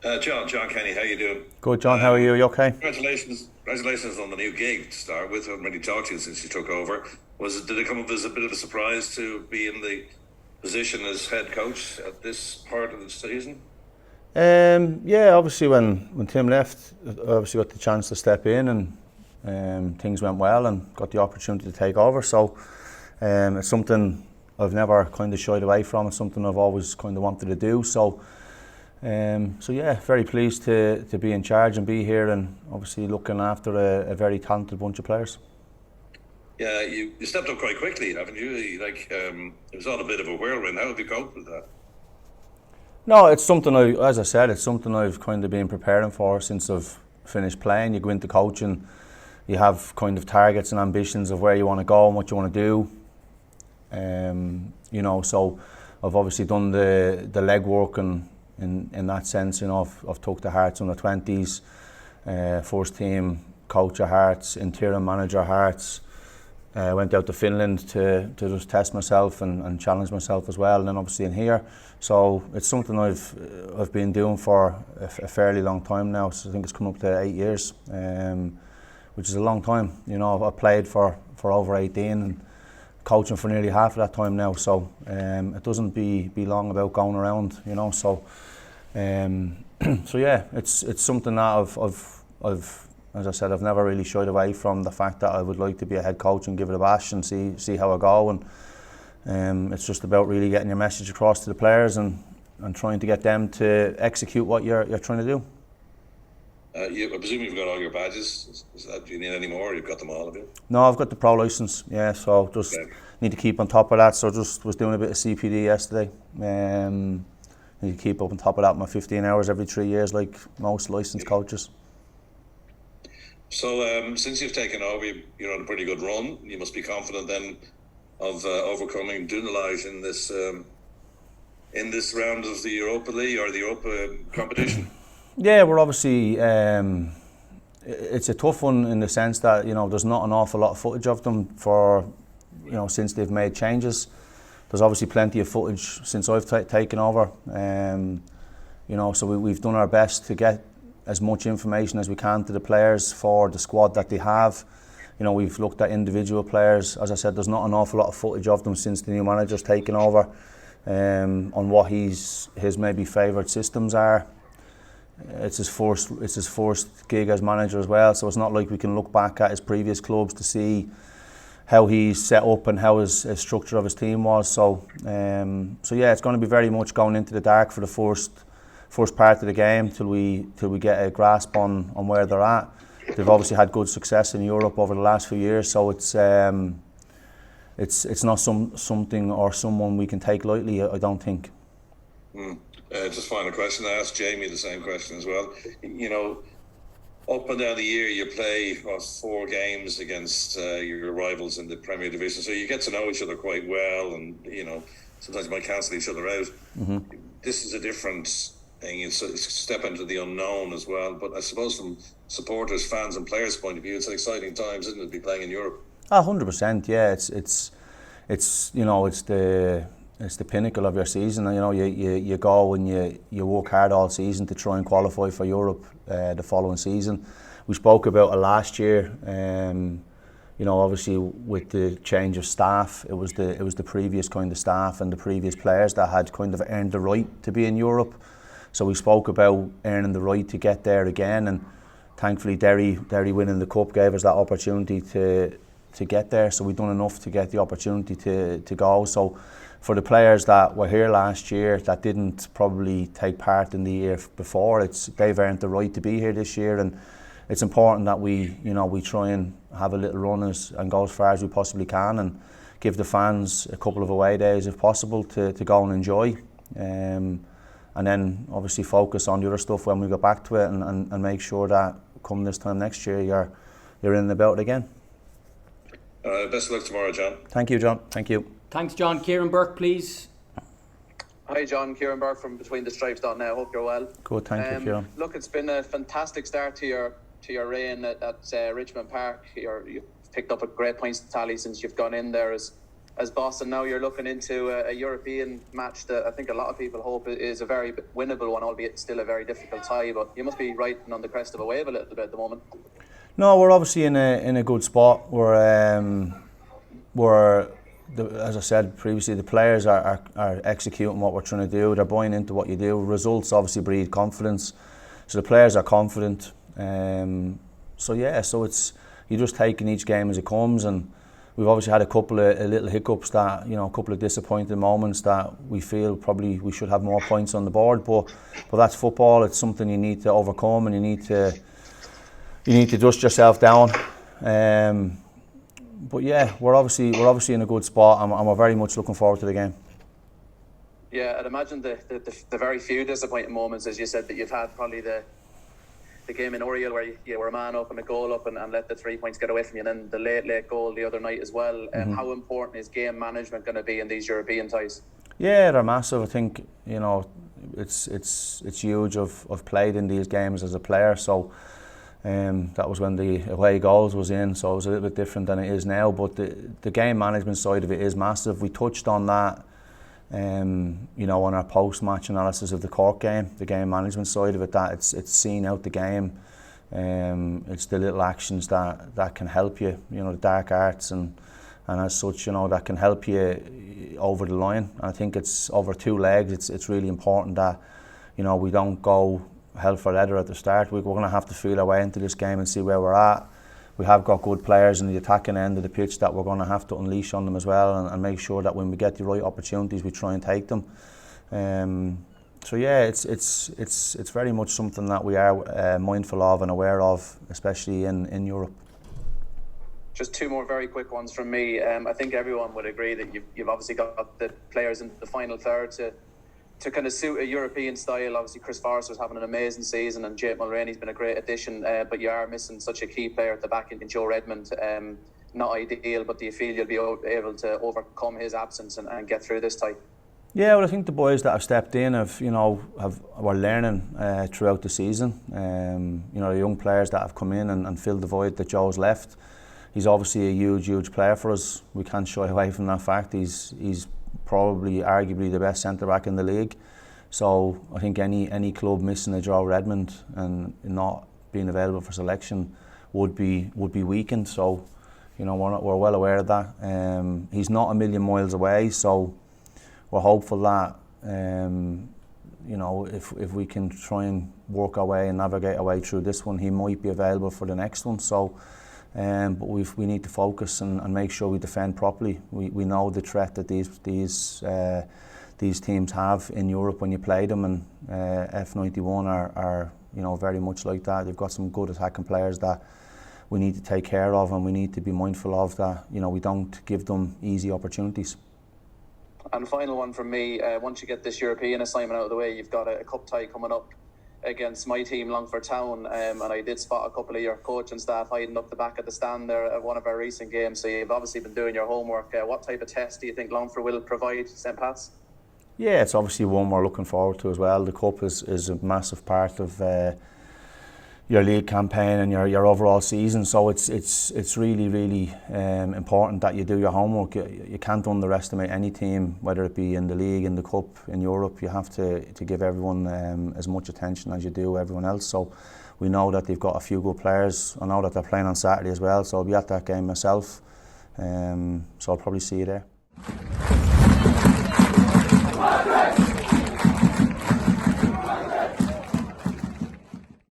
John Kenny, how you doing? Good, John. How are you? You okay? Congratulations on the new gig to start with. I haven't really talked to you since you took over. Did it come up as a bit of a surprise to be in the position as head coach at this part of the season? Yeah, obviously when Tim left, I obviously got the chance to step in, and things went well, and got the opportunity to take over. So it's something I've never kind of shied away from. It's something I've always kind of wanted to do. So yeah, very pleased to be in charge and be here, and obviously looking after a very talented bunch of players. Yeah, you stepped up quite quickly, haven't you? It was all a bit of a whirlwind. How have you coped with that? No, it's something as I said, it's something I've kind of been preparing for since I've finished playing. You go into coaching, you have kind of targets and ambitions of where you want to go and what you want to do. So I've obviously done the legwork and in that sense, I've took the Hearts under 20s, first team coach of Hearts, interim manager of Hearts. Went out to Finland to just test myself and challenge myself as well, and then obviously in here. So it's something I've been doing for a fairly long time now. So I think it's come up to 8 years, which is a long time. I've played for over 18 and coaching for nearly half of that time now. So it doesn't be long about going around, So so yeah, it's something that I've as I said, I've never really shied away from the fact that I would like to be a head coach and give it a bash and see how I go. And it's just about really getting your message across to the players and trying to get them to execute what you're trying to do. I presume you've got all your badges. Do you need any more? Or you've got them all of you? No, I've got the pro license. Yeah, so just need to keep on top of that. So just was doing a bit of CPD yesterday. Need to keep up on top of that. My 15 hours every 3 years, like most licensed coaches. So since you've taken over, you're on a pretty good run. You must be confident then of overcoming Dudelange in this round of the Europa League or the Europa competition. Yeah, we're obviously it's a tough one in the sense that there's not an awful lot of footage of them for since they've made changes. There's obviously plenty of footage since I've taken over. So we've done our best to get as much information as we can to the players for the squad that they have. We've looked at individual players. As I said, there's not an awful lot of footage of them since the new manager's taken over, on what his maybe favourite systems are. It's his first gig as manager as well, so it's not like we can look back at his previous clubs to see how he's set up and how his structure of his team was. So yeah, it's going to be very much going into the dark for the first part of the game till we get a grasp on where they're at. They've obviously had good success in Europe over the last few years, so it's not something or someone we can take lightly, I don't think. Just final question. I asked Jamie the same question as well. Up and down the year, you play 4 games against your rivals in the Premier Division, so you get to know each other quite well, and sometimes you might cancel each other out. Mm-hmm. This is a different thing. It's step into the unknown as well. But I suppose from supporters, fans, and players' point of view, it's an exciting times, isn't it, to be playing in Europe? 100%. Yeah, it's the pinnacle of your season. You go and you work hard all season to try and qualify for Europe the following season. We spoke about it last year. Obviously with the change of staff, it was the previous kind of staff and the previous players that had kind of earned the right to be in Europe. So we spoke about earning the right to get there again, and thankfully Derry winning the cup gave us that opportunity to get there. So we've done enough to get the opportunity to go. So for the players that were here last year that didn't probably take part in the year before, they've earned the right to be here this year, and it's important that we try and have a little run and go as far as we possibly can, and give the fans a couple of away days if possible to go and enjoy, and then obviously focus on the other stuff when we go back to it, and make sure that come this time next year you're in the belt again. Best of luck tomorrow, John. Thank you, John. Thank you. Thanks, John. Kieran Burke, please. Hi, John. Kieran Burke from Between the Stripes.net. Hope you're well. Good, thank you, Kieran. Look, it's been a fantastic start to your reign at Richmond Park. You've picked up a great points tally since you've gone in there as as boss, and now you're looking into a European match that I think a lot of people hope is a very winnable one, albeit still a very difficult tie. But you must be riding on the crest of a wave a little bit at the moment. No, we're obviously in a good spot. As I said previously, the players are executing what we're trying to do. They're buying into what you do. Results obviously breed confidence, so the players are confident. So it's you're just taking each game as it comes, and we've obviously had a couple of little hiccups, that a couple of disappointing moments that we feel probably we should have more points on the board. But that's football. It's something you need to overcome, and you need to dust yourself down. But yeah, we're obviously in a good spot, and we're very much looking forward to the game. Yeah, I'd imagine the very few disappointing moments, as you said, that you've had, probably the game in Oriel where you were a man up and a goal up and let the 3 points get away from you, and then the late goal the other night as well. How important is game management going to be in these European ties? Yeah, they're massive. I think it's huge. I've played in these games as a player, so that was when the away goals was in, so it was a little bit different than it is now. But the game management side of it is massive. We touched on that, on our post-match analysis of the Cork game. The game management side of it, that it's seeing out the game. It's the little actions that can help you. The dark arts and as such, that can help you over the line. And I think it's over two legs. It's really important that we don't go hell for leather at the start. We're going to have to feel our way into this game and see where we're at. We have got good players in the attacking end of the pitch that we're going to have to unleash on them as well, and make sure that when we get the right opportunities, we try and take them. So yeah, it's very much something that we are mindful of and aware of, especially in Europe. Just two more very quick ones from me. I think everyone would agree that you've obviously got the players in the final third to kind of suit a European style. Obviously, Chris Forrester's having an amazing season, and Jake Mulroney's been a great addition. But you are missing such a key player at the back in Joe Redmond. Not ideal, but do you feel you'll be able to overcome his absence and get through this tie? Yeah, well, I think the boys that have stepped in were learning throughout the season. The young players that have come in and filled the void that Joe's left. He's obviously a huge player for us. We can't shy away from that fact. He's probably arguably the best centre back in the league. So I think any club missing a Joe Redmond and not being available for selection would be weakened. So we're well aware of that. He's not a million miles away, so we're hopeful that if we can try and work our way and navigate our way through this one, he might be available for the next one. So. But we need to focus and make sure we defend properly. We know the threat that these teams have in Europe when you play them, and F91 are very much like that. They've got some good attacking players that we need to take care of, and we need to be mindful of that. We don't give them easy opportunities. And final one from me. Once you get this European assignment out of the way, you've got a cup tie coming up against my team, Longford Town, and I did spot a couple of your coaching staff hiding up the back of the stand there at one of our recent games. So you've obviously been doing your homework. What type of test do you think Longford will provide St. Pat's? Yeah, it's obviously one we're looking forward to as well. The cup is a massive part of your league campaign and your overall season. So it's really important that you do your homework. You can't underestimate any team, whether it be in the league, in the cup, in Europe. You have to give everyone as much attention as you do everyone else. So we know that they've got a few good players. I know that they're playing on Saturday as well, so I'll be at that game myself. So I'll probably see you there.